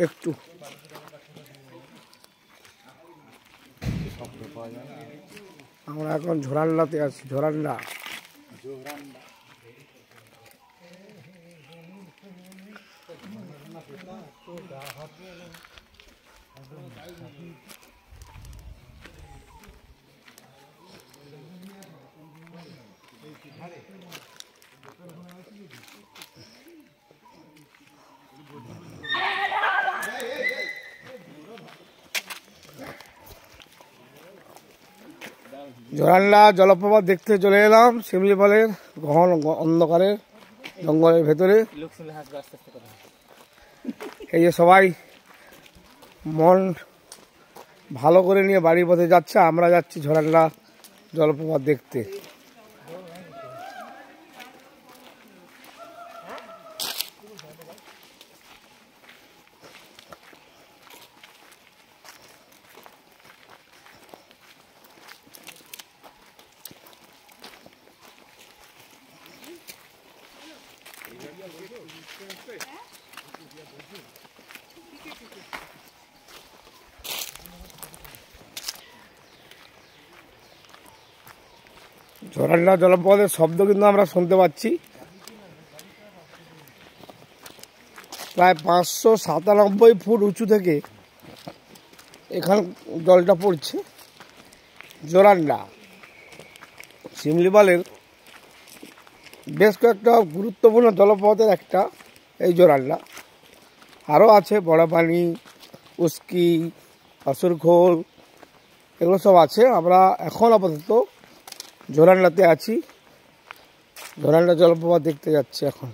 একটু আমরা এখন ঝোরান্ডাতে আছি। ঝোরান্ডা ঝোরান্ডা জলপ্রপাত দেখতে চলে এলাম শিমলিপালের ঘন অন্ধকারের জঙ্গলের ভেতরে। এই যে সবাই মন ভালো করে নিয়ে বাড়ির পথে যাচ্ছে, আমরা যাচ্ছি ঝোরান্ডা জলপ্রপাত দেখতে। ঝোরান্ডা জলপ্রপাতের শব্দ কিন্তু আমরা শুনতে পাচ্ছি। প্রায় 597 ফুট উঁচু থেকে এখানে জলটা পড়ছে। ঝোরান্ডা শিমলিপালের বেশ কয়েকটা গুরুত্বপূর্ণ জলপ্রপাতের একটা এই ঝোরান্ডা। আরও আছে বড়পানি, উস্কি, আসুরখোল, এগুলো সব আছে। আমরা এখন আপাতত ঝোরান্ডাতে আছি, ঝোরান্ডা জলপ্রপাত দেখতে যাচ্ছি এখন।